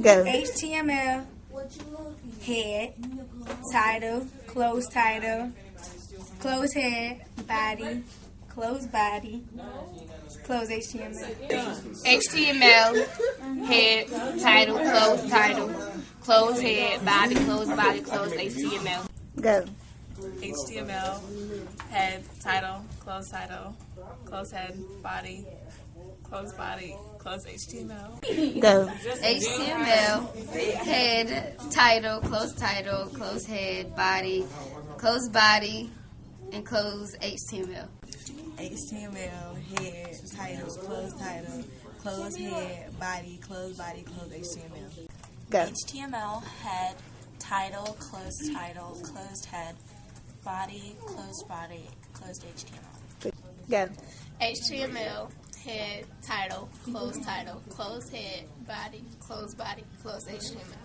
Go. HTML, head, title, close head, body, close HTML. HTML, head, title, close head, body, close HTML. Go. HTML, head, title, close head, body, close HTML. Go. HTML, head, title, close head, body, and close HTML. HTML, head, title, close head, body, close HTML. Go. HTML, head, title, closed head, body, closed HTML. Go. HTML, head, title, close head, body, close HTML.